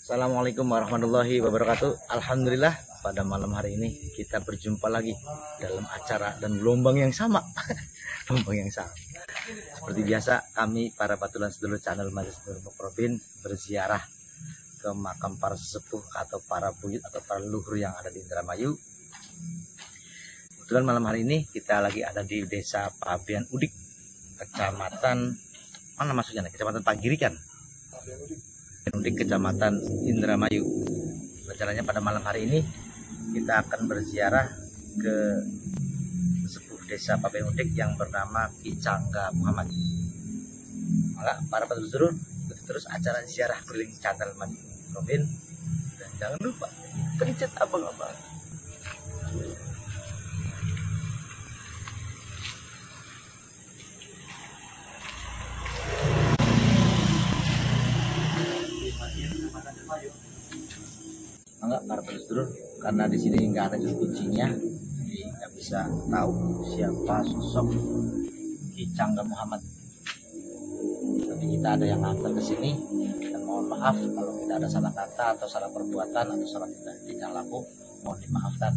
Assalamualaikum warahmatullahi wabarakatuh. Alhamdulillah pada malam hari ini kita berjumpa lagi dalam acara dan gelombang yang sama. Gelombang yang sama. Seperti biasa kami para patulan sedulur channel Majelis Nur Muqarrabin berziarah ke makam para sesepuh atau para buyut atau para leluhur yang ada di Indramayu. Kebetulan malam hari ini kita lagi ada di Desa Pabean Udik, Kecamatan mana maksudnya? Kecamatan Pagiri kan? Udik, Kecamatan Indramayu. Rencananya pada malam hari ini kita akan berziarah ke sepuh Desa Pabean Udik yang bernama Ki Cangga Muhammad. Maka para penelusur terus acara ziarah keliling channel Majelis Nur Muqarrabin, dan jangan lupa pencet abang-abang. Enggak, para penelusur, karena di sini nggak ada juru kuncinya, jadi nggak bisa tahu siapa sosok Ki Cangga Muhammad. Tapi kita ada yang antar ke sini, dan mohon maaf kalau kita ada salah kata atau salah perbuatan atau salah tidak laku, mohon dimaafkan.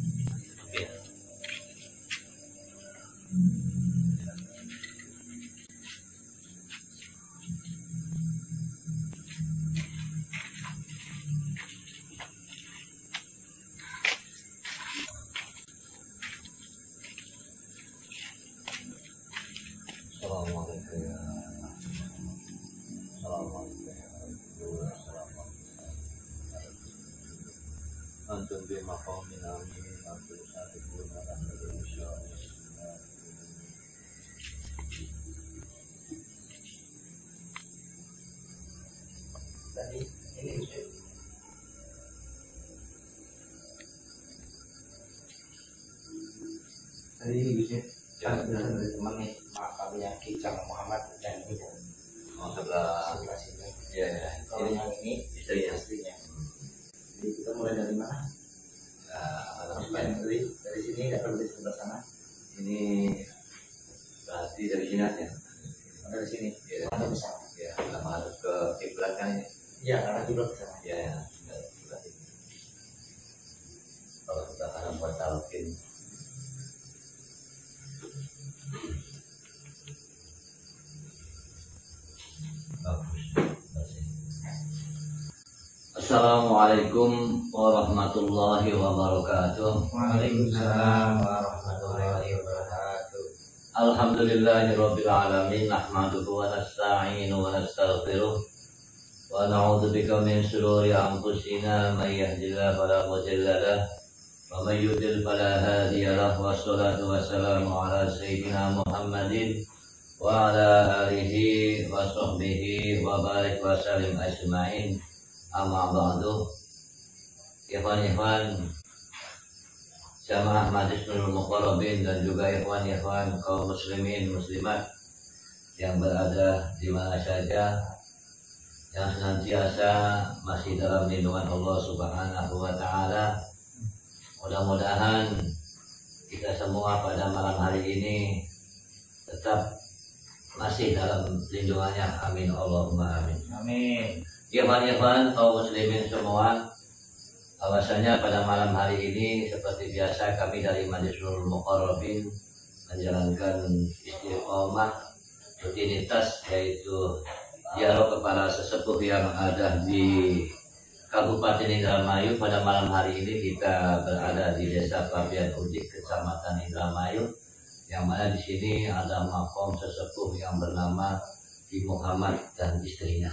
Antum bi maqamin amin antum sadikuna insyaallah. Tadi ini bisa dari teman nih makamnya Ki Cangga Muhammad dan ibu. Oh, sebelah Sini. ya, Kalau yang ini istrinya. Jadi kita mulai dari mana? Dari sini atau dari sebelah sana? Ini berarti dari sini aja. Dari sini. Ya, Ada besar. ya, lama harus ke kiblat kan ini. Iya, karena juga besar. Ya, berarti. Kalau kita akan buat talqin. Assalamualaikum warahmatullahi wabarakatuh. Waalaikumsalam warahmatullahi wabarakatuh. Alhamdulillahirabbil alamin, nahmaduhu wa nasta'inu wa nastaghfiruh wa na'udzu bika min shururi anfusina may yahdihillahu fala mudilla lahu wa may yudlil fala hadiya lahu. Wassalatu wassalamu ala sayyidina Muhammadin wa ala alihi wa sahbihi wa barik wa sallim ajmain. Amma ba'du. Ikhwan-ikhwan jamaah Majelis Nur Muqarrabin dan juga ikhwan-ikhwan kaum muslimin muslimat yang berada di mana saja, yang senantiasa masih dalam lindungan Allah Subhanahu wa taala. Mudah-mudahan kita semua pada malam hari ini tetap masih dalam lindungannya. Amin Allahumma amin. Amin. Ikhwan-ikhwan kaum muslimin semua, bahwasanya pada malam hari ini seperti biasa kami dari Majelis Nur Muqarrabin menjalankan istiqomah rutinitas, yaitu ziarah kepada sesepuh yang ada di Kabupaten Indramayu. Pada malam hari ini kita berada di Desa Pabean Udik, Kecamatan Indramayu, yang mana di sini ada makam sesepuh yang bernama Ki Muhammad dan istrinya.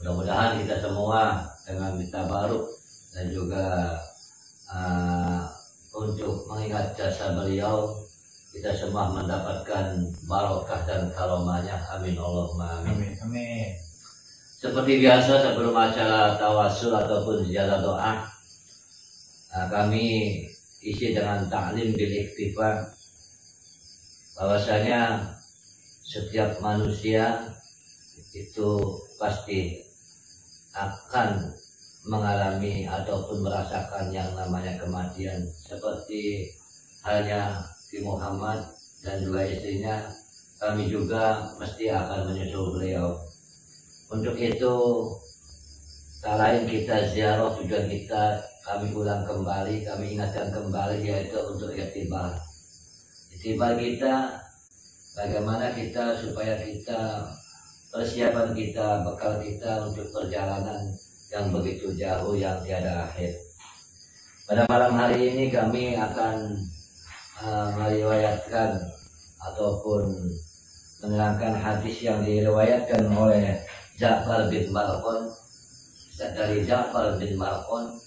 Mudah-mudahan kita semua dengan tabaruk dan juga untuk mengingat jasa beliau, kita semua mendapatkan barokah dan karomahnya. Amin Allahumma amin. Amin. Seperti biasa sebelum acara tawasul ataupun ziarah doa, kami isi dengan ta'lim bil iktifa, bahwasanya setiap manusia itu pasti akan mengalami ataupun merasakan yang namanya kematian, seperti halnya Ki Muhammad dan juga istrinya. Kami juga mesti akan menyusul beliau. Untuk itu tak lain kita ziarah, tujuan kita kami ulang kembali, kami ingatkan kembali, yaitu untuk iktibar. Iktibar kita, bagaimana kita supaya kita persiapan kita, bekal kita untuk perjalanan yang begitu jauh yang tiada akhir. Pada malam hari ini kami akan meriwayatkan ataupun menerangkan hadis yang diriwayatkan oleh Ja'far bin Mal'un. Dari Ja'far bin Mal'un,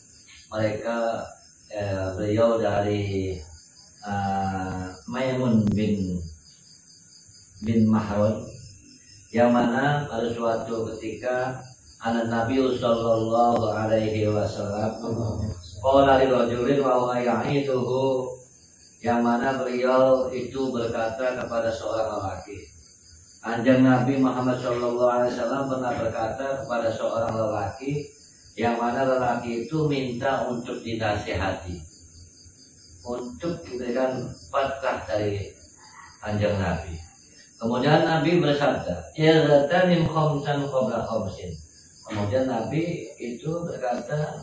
beliau dari Maimun bin Mahron, yang mana pada suatu ketika anak Nabi sallallahu alaihi wasallam qala li rajulin wa huwa ya'ituhu, yang mana beliau itu berkata kepada seorang lelaki. Anjing Nabi Muhammad sallallahu alaihi wasallam pernah berkata kepada seorang lelaki, yang mana lelaki itu minta untuk dinasihati, untuk diberikan fatwa dari anjing Nabi. Kemudian Nabi bersabda, "Irtanim khamsan qabla khamsin." Kemudian Nabi itu berkata,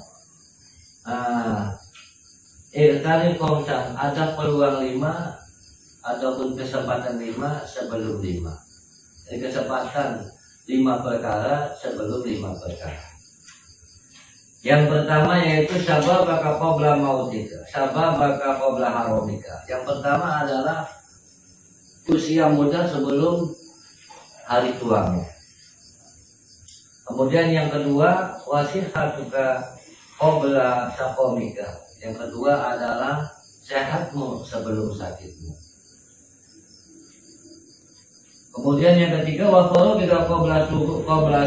"Irtanim khamsan," ada peluang 5 ataupun kesempatan 5 sebelum 5. Jadi kesempatan 5 perkara sebelum 5 perkara. Yang pertama yaitu sababaka qabla mautika, sababaka qabla haromika. Yang pertama adalah usia muda sebelum hari tuamu. Kemudian yang kedua, wasihatuka qabla saqomika. Yang kedua adalah sehatmu sebelum sakitmu. Kemudian yang ketiga, wa faragika qabla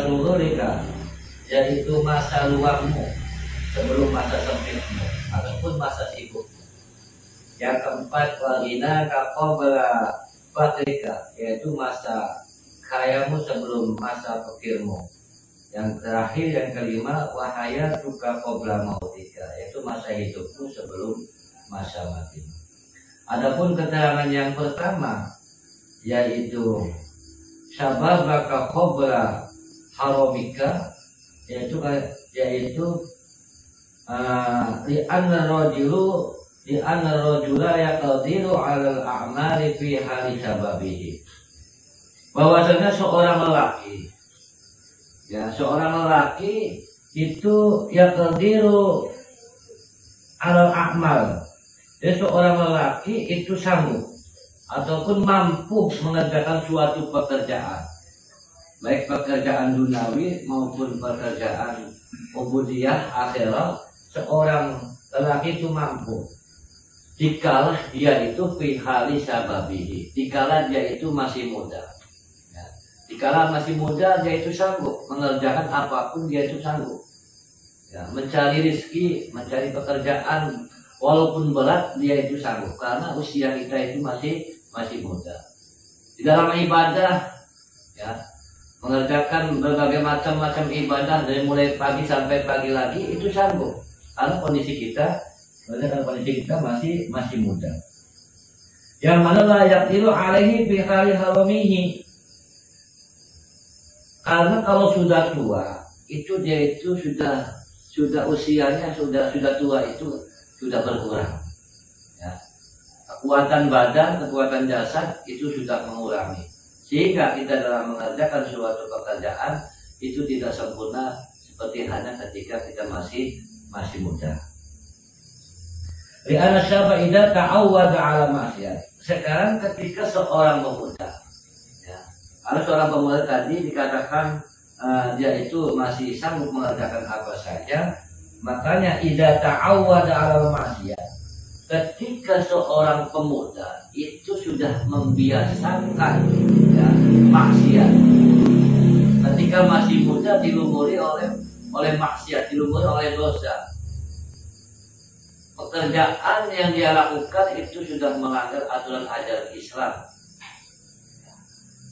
sughurika, yaitu masa luangmu sebelum masa sempitmu ataupun masa sibukmu. Yang keempat, wa ghinaka qabla fakrika, yaitu masa kayamu sebelum masa fakirmu. Yang terakhir, yang kelima, wa hayatuka qabla mautika, yaitu masa hidupmu sebelum masa matimu. Adapun keterangan yang pertama, yaitu sababaka qabla haromika, yaitu li'anna rajula yaqdiru 'alal a'mali fi hali sababihi. Bahwasanya seorang lelaki itu yaqdiru 'alal a'mal. Jadi seorang lelaki itu sanggup ataupun mampu mengerjakan suatu pekerjaan, baik pekerjaan dunawi maupun pekerjaan ubudiyah akhirat. Seorang lelaki itu mampu dikala dia itu fi hali sababihi, dikala dia itu masih muda ya. Dikala masih muda dia itu sanggup mengerjakan apapun, dia itu sanggup ya, mencari rezeki, mencari pekerjaan walaupun berat, dia itu sanggup karena usia kita itu masih muda. Di dalam ibadah ya, mengerjakan berbagai macam ibadah dari mulai pagi sampai pagi lagi, itu sanggup karena kondisi kita masih muda. Yang mana la yaqdiru alaihi fi hali haramihi, karena kalau sudah tua itu dia itu sudah usianya sudah tua, itu sudah berkurang ya. Kekuatan badan, kekuatan jasad itu sudah mengurangi, sehingga kita dalam mengerjakan suatu pekerjaan itu tidak sempurna seperti hanya ketika kita masih muda. Li'anna syaba idza ta'awwada 'ala ma'siyah. Sekarang ketika seorang pemuda ya, kalau seorang pemuda tadi dikatakan dia itu masih sanggup mengerjakan apa saja, makanya idza ta'awwada 'ala ma'siyah, ketika seorang pemuda itu sudah membiasakan ya, maksiat, ketika masih muda dilumuri oleh maksiat, dilumuri oleh dosa, pekerjaan yang dia lakukan itu sudah melanggar aturan ajaran Islam,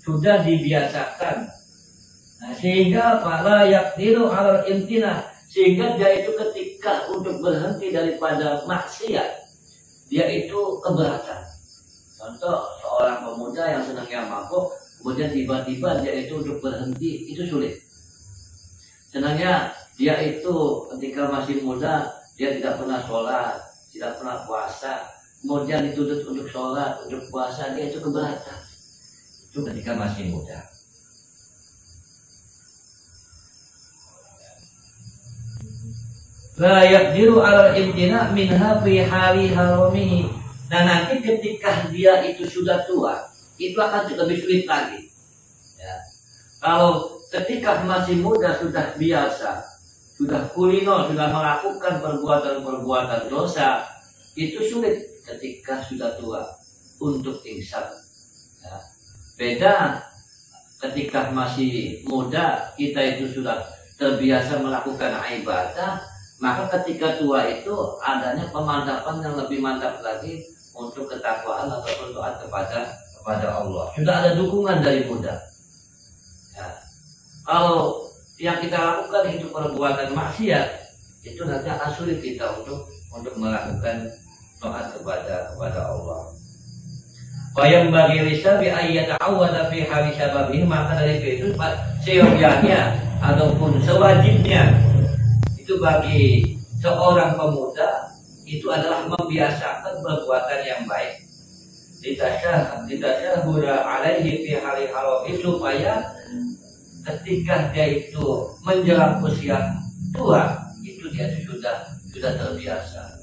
sudah dibiasakan. Nah, sehingga para yaqdiru 'alal imtina, sehingga dia itu ketika untuk berhenti daripada maksiat, dia itu keberatan. Contoh, seorang pemuda yang senangnya mabuk, kemudian tiba-tiba dia itu untuk berhenti itu sulit. Senangnya dia itu ketika masih muda dia tidak pernah sholat, tidak pernah puasa, kemudian dituntut untuk sholat, untuk puasa, dia itu keberatan. Itu ketika masih muda. La yaqdiru 'ala al-imtina' minha fi hali haramihi. Nah, nanti ketika dia itu sudah tua, itu akan lebih sulit lagi. Ya. Kalau ketika masih muda sudah biasa, sudah kulino, sudah melakukan perbuatan-perbuatan dosa, itu sulit ketika sudah tua untuk insaf. Ya. Beda ketika masih muda, kita itu sudah terbiasa melakukan ibadah, maka ketika tua itu adanya pemantapan yang lebih mantap lagi untuk ketakwaan ataupun taat kepada Allah. Sudah ada dukungan dari muda. Ya. Kalau yang kita lakukan itu perbuatan maksiat, itu nanti akan sulit kita untuk melakukan taat kepada Allah. Bayang bagi lisan bi ayat awal fi hali syababih, maka dari itu seyogyanya ataupun sewajibnya itu bagi seorang pemuda itu adalah membiasakan perbuatan yang baik. Ditashahura alaihi fi hali harami, supaya ketika dia itu menjelang usia tua itu dia sudah terbiasa,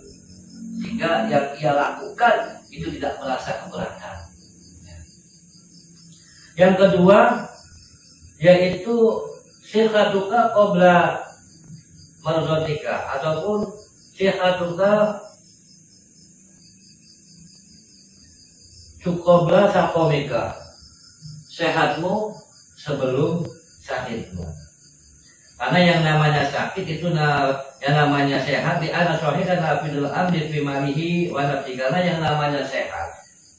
sehingga yang ia lakukan itu tidak merasa keberatan. Yang kedua yaitu sihatuka qabla marzatika, ataupun sihatuka qabla sakomika, sehatmu sebelum sakitmu. Karena yang namanya sakit itu yang namanya sehat di ana sahihan afidul amdi fi malihi wa nafsi. Karena yang namanya sehat,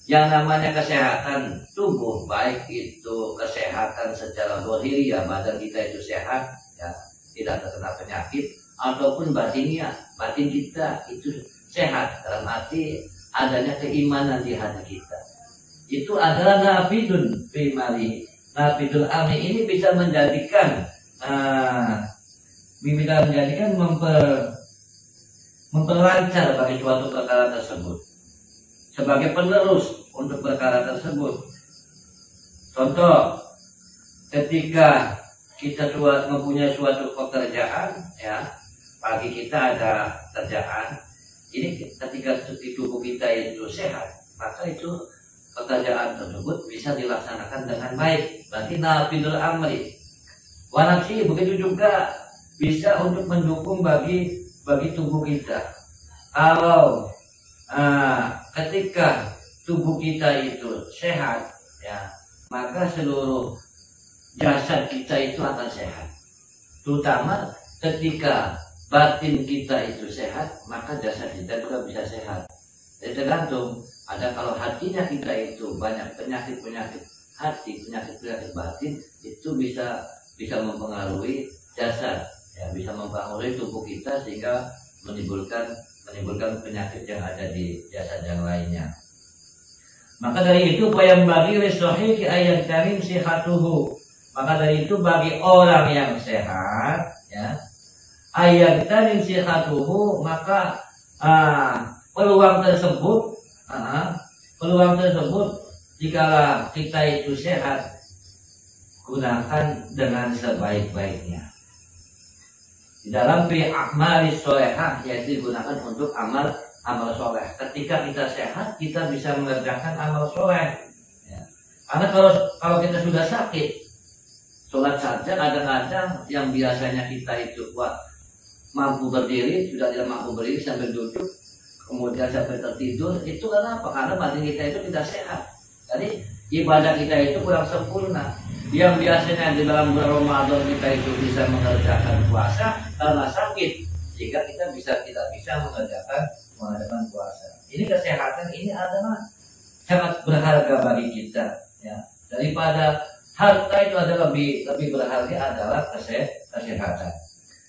yang namanya kesehatan tubuh, baik itu kesehatan secara zahiri ya, badan kita itu sehat ya, tidak terkena penyakit, ataupun batinnya, batin kita itu sehat dalam arti adanya keimanan di hati kita. Itu adalah nafidun fi malihi. Nafidul amni ini bisa menjadikan memperlancar bagi suatu perkara tersebut, sebagai penerus untuk perkara tersebut. Contoh, ketika kita mempunyai suatu pekerjaan, ya, pagi kita ada kerjaan, ini ketika tubuh kita itu sehat, maka itu pekerjaan tersebut bisa dilaksanakan dengan baik. Berarti nafidul amri. Wanafsi begitu juga bisa untuk mendukung bagi tubuh kita. Kalau ketika tubuh kita itu sehat, ya, maka seluruh jasad kita itu akan sehat. Terutama ketika batin kita itu sehat, maka jasad kita juga bisa sehat. Jadi tergantung. Ada kalau hatinya kita itu banyak penyakit hati, penyakit batin, itu bisa mempengaruhi jasad, ya, bisa mempengaruhi tubuh kita sehingga menimbulkan penyakit yang ada di jasad yang lainnya. Maka dari itu yang bagi lisahihi ayat karim sihatuhu. Maka dari itu bagi orang yang sehat, ya, ayat karim sihatuhu, maka peluang tersebut jika kita itu sehat, gunakan dengan sebaik-baiknya di dalam amali sholehah, yaitu digunakan untuk amal soleh. Ketika kita sehat, kita bisa mengerjakan amal soleh, ya. Karena kalau kita sudah sakit, sholat saja kadang-kadang yang biasanya kita itu mampu berdiri, sudah tidak mampu berdiri sambil duduk, kemudian sampai tertidur. Itu kenapa? Karena batin kita itu tidak sehat. Jadi ibadah kita itu kurang sempurna. Yang biasanya di dalam bulan Ramadan kita itu bisa mengerjakan puasa, karena sakit sehingga kita tidak bisa mengerjakan puasa. Ini kesehatan ini adalah sangat berharga bagi kita, ya. Daripada harta itu adalah lebih berharga adalah kesehatan.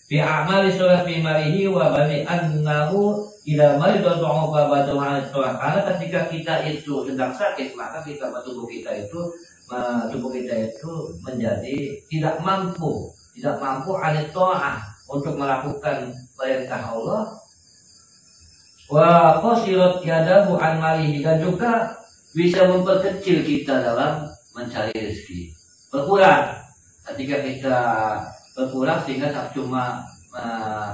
Fi a'mali sholat fi malihi wa bani annahu ila maridun tu'ufa batu'an. Karena ketika kita itu sedang sakit, maka tubuh kita itu menjadi tidak mampu anit ta'ah untuk melakukan perintah Allah. Wa qasirat yadahu an malihi, dan juga bisa memperkecil kita dalam mencari rezeki. Berkurang ketika kita berkurang sehingga cuma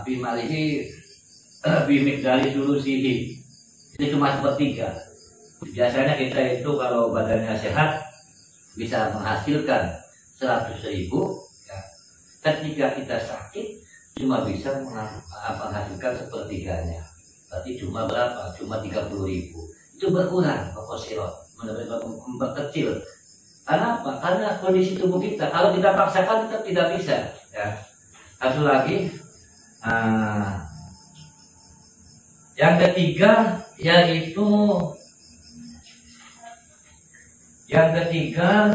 bimalihi bimikdari sulusihi, itu cuma sepertiga. Biasanya kita itu kalau badannya sehat bisa menghasilkan 100.000 ya. Ketika kita sakit cuma bisa menghasilkan sepertiganya, berarti cuma berapa? Cuma 30.000. Itu berkurang, kosirot, memperkecil. Karena apa? Karena kondisi tubuh kita, kalau kita paksakan tetap tidak bisa ya. Satu lagi, yang ketiga yaitu yang ketiga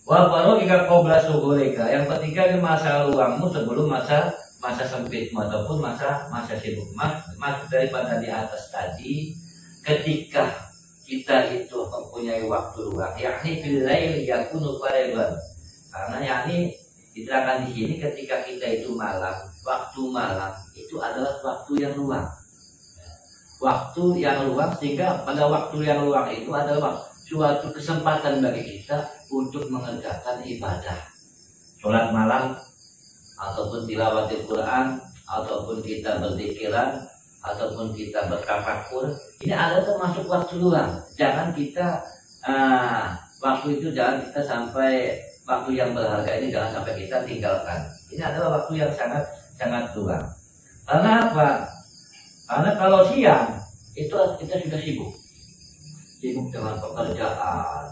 wabaro jika kobra sugureka. Yang ketiga ini masa luangmu sebelum masa sempitmu ataupun masa sibuk. Maksud daripada di atas tadi, ketika kita itu mempunyai waktu luang, yakni bilail yakunu fariban. Karena yakni diterangkan di sini ketika kita itu malam, waktu malam itu adalah waktu yang luang. Waktu yang luang, sehingga pada waktu yang luang itu adalah suatu kesempatan bagi kita untuk mengerjakan ibadah, sholat malam, ataupun tilawatil Quran, ataupun kita berzikiran, ataupun kita bertafakur. Ini adalah termasuk waktu luang. Jangan kita waktu itu jangan kita sampai, waktu yang berharga ini jangan sampai kita tinggalkan. Ini adalah waktu yang sangat luang. Karena apa? Karena kalau siang itu kita sudah sibuk dengan pekerjaan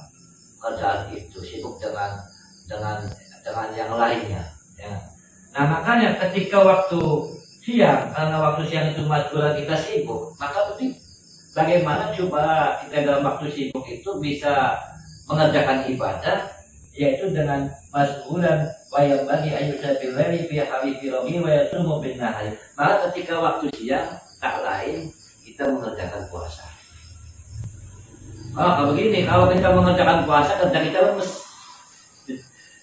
itu, sibuk dengan yang lainnya. Ya. Nah makanya ketika waktu siang, karena waktu siang itu maskullah kita sibuk, maka bagaimana coba kita dalam waktu sibuk itu bisa mengerjakan ibadah, yaitu dengan maskulan wayang bagi ayusabil lari fi hawi firomi wayasumu bin nahari. Maka ketika waktu siang tak lain kita mengerjakan puasa. Kalau begini, kalau kita mengerjakan puasa, kerja kita lemes,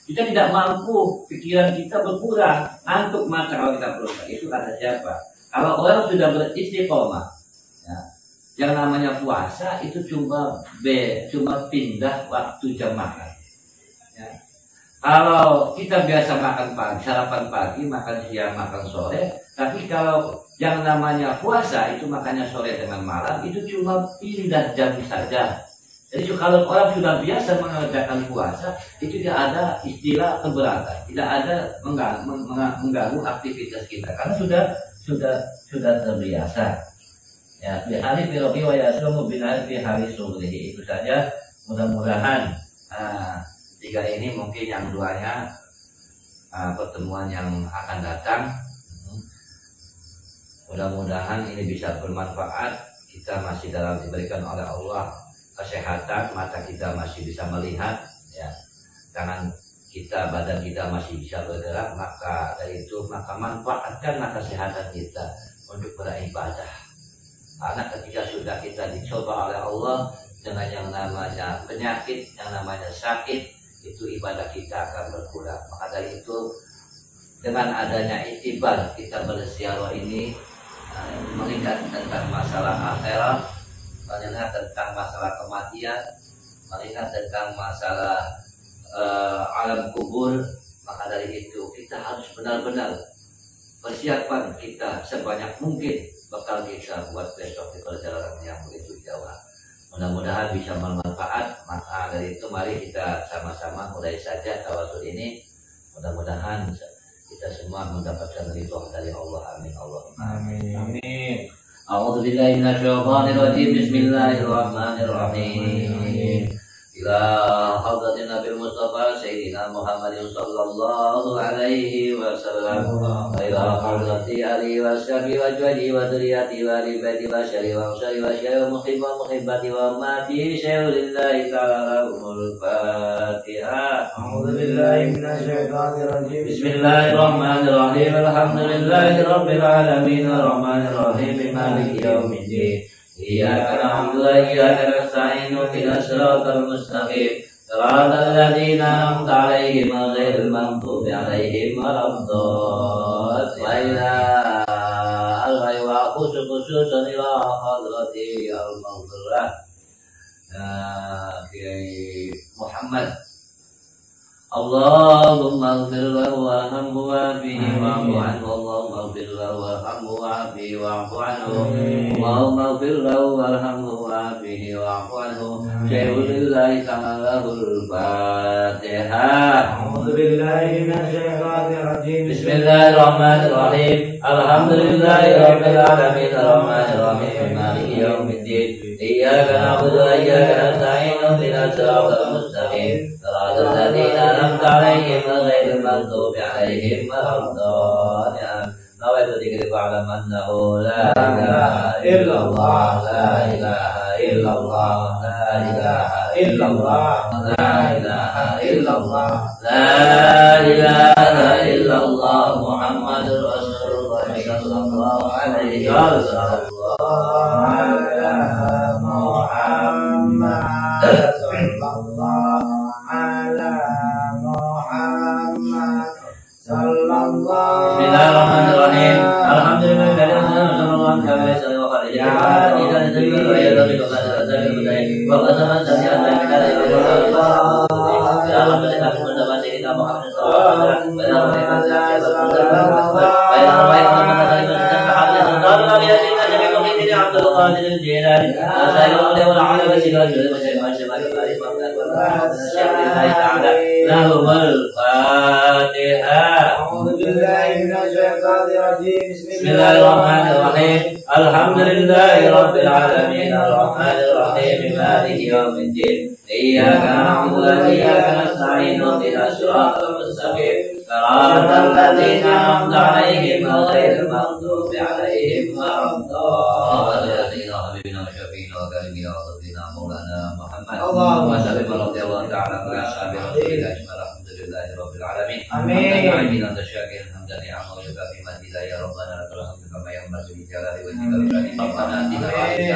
kita tidak mampu, pikiran kita berkurang, ngantuk mata kalau kita berusaha. Itu kata siapa? Kalau orang sudah beristiqomah, ya, yang namanya puasa itu cuma pindah waktu jam makan. Ya. Kalau kita biasa makan pagi, sarapan pagi, makan siang, makan sore, tapi kalau yang namanya puasa itu makannya sore dengan malam, itu cuma pindah jam saja. Jadi kalau orang sudah biasa mengerjakan puasa, itu tidak ada istilah keberatan, tidak ada mengganggu aktivitas kita, karena sudah terbiasa. Ya, di hari firobi wa yasumu bin hari sugrihi. Itu saja. Mudah-mudahan tiga ini mungkin yang duanya pertemuan yang akan datang. Mudah-mudahan ini bisa bermanfaat. Kita masih dalam diberikan oleh Allah kesehatan, mata kita masih bisa melihat, ya, tangan kita, badan kita masih bisa bergerak, maka dari itu manfaatkanlah kesehatan kita untuk beribadah. Karena ketika sudah kita dicoba oleh Allah dengan yang namanya penyakit, yang namanya sakit, itu ibadah kita akan berkurang. Maka dari itu dengan adanya itibar kita berziarah ini, mengingat tentang masalah akhirat, mengingat tentang masalah kematian, mengingat tentang masalah alam kubur. Maka dari itu kita harus benar-benar persiapan kita sebanyak mungkin bekal kita buat besok di perjalanan yang begitu jauh. Mudah-mudahan bisa bermanfaat. Maka dari itu mari kita sama-sama mulai saja tawasul ini. Mudah-mudahan kita semua mendapatkan ridho dari Allah. Amin. Amin. A'udzu billahi minasyaitonir rajim. Bismillahirrahmanirrahim. Ila hadratin Nabi Mustafa Sayyidina Muhammadin sallallahu alaihi wasallam. Ila hadrati ali wa sahbihi wa jwadi wa duriyati wa ribati wa syari wa syari wa syari wa muhibbati wa mati syai'ulillahi ta'ala umul Fatihah. A'udzu billahi minasyaitonir rajim. Bismillahirrahmanirrahim. Alhamdulillahi rabbil alamin arrahmanir rahim maliki yaumiddin. Iyyaka na'budu wa iyyaka nasta'in ihdinas siratal mustaqim صراط الذين أنعمت عليهم غير المغضوب عليهم ولا الضالين خصوصا إلى حضرة المغفرة في محمد اللهم اغفر له وارحمه وعافه واعف عنه اللهم اغفر له وارحمه وعافه واعف عنه اللهم اغفر له وارحمه وعافه واعف عنه شيء لله تعالى الفاتحة. أعوذ بالله من الشيطان الرجيم. بسم الله الرحمن الرحيم. الحمد لله رب العالمين الرحمن الرحيم مالك يوم الدين إياك نعبد وإياك نستعين اهدنا الصراط المستقيم صراط الذين أنعمت عليهم غير المغضوب عليهم ولا الضالين. نويت ذكرك واعلم أنه لا إله إلا الله لا إله إلا الله لا إله إلا الله لا إله إلا الله لا إله إلا الله محمد رسول الله صلى الله عليه وسلم. Bismillahirrahmanirrahim. Bismillahirrahmanirrahim. Alhamdulillahi rabbil alamin arrahmanir rahim maliki yaumiddin iyyaka na'budu wa iyyaka nasta'in ihdinas siratal mustaqim siratal ladzina an'amta 'alaihim ghairil maghdubi 'alaihim waladdallin. Habibina wa syafiina wa kalimina wa rabbina maulana Muhammad Allahumma salli radhiyallahu ta'ala ala ashabi rasulillah alhamdulillahi rabbil alamin. Amin. Amin. Syakir hamdan ya Allah ya kafimatillah ya rabbana lakal hamdu kama yanbaghi li jalali wajhika wa li rabbana atina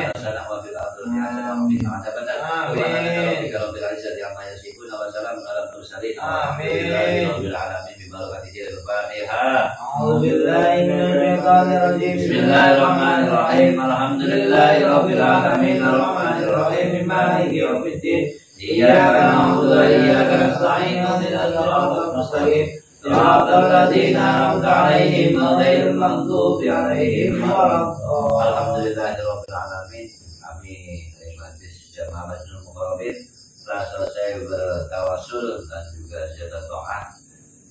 hasanatan wa fil akhirati hasanatan wa qina adzabannar. Amin. Rabbil izzati amma yasifun wa salamun alal mursalin. Alhamdulillahi rabbil alamin bi barakati al-Fatihah. A'udzu billahi minasy syaithanir rajim. Bismillahirrahmanirrahim. Alhamdulillahi rabbil alamin arrahmanir rahim maliki yaumiddin iyyaka na'budu wa iyyaka nasta'in ihdinas siratal mustaqim صراط الذين أنعمت عليهم غير المغضوب عليهم ولا الضالين. Alhamdulillahirabbil alamin. Amin. Majlis Jamaah Masjidil Muqarrabin telah selesai bertawasul dan juga ziarah doa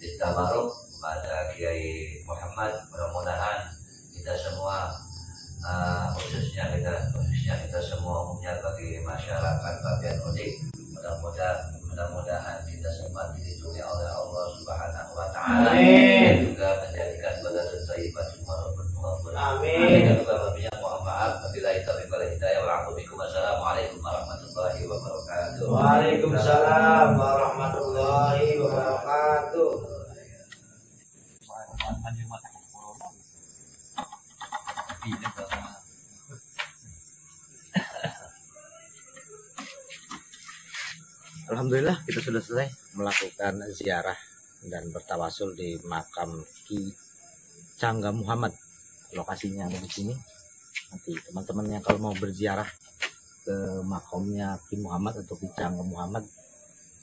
istabaruk kepada Kiai Muhammad. Mudah-mudahan kita semua khususnya kita semua umumnya bagi masyarakat Pabian Udik mudah-mudahan kita semua dilindungi oleh Allah Subhanahu wa taala dan juga menjadikan baladan thayyibah semua rabbul alamin. Dan juga berbanyak mohon maaf apabila kita berbalah hidayah wa a'udzubikum. Wassalamualaikum warahmatullahi wabarakatuh. Waalaikumsalam warahmatullahi wabarakatuh. Alhamdulillah kita sudah selesai melakukan ziarah dan bertawasul di makam Ki Cangga Muhammad. Lokasinya ada di sini. Nanti teman-teman yang kalau mau berziarah ke makamnya Ki Muhammad atau Ki Cangga Muhammad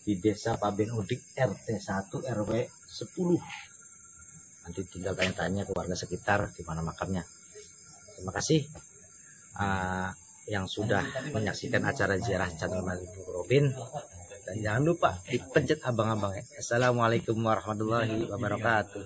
di Desa Pabian Udik RT 1 RW 10. Nanti tinggal tanya-tanya ke warga sekitar di mana makamnya. Terima kasih yang sudah menyaksikan acara ziarah Cangga Muhammad. Dan jangan lupa dipencet abang-abang ya. Assalamualaikum warahmatullahi wabarakatuh.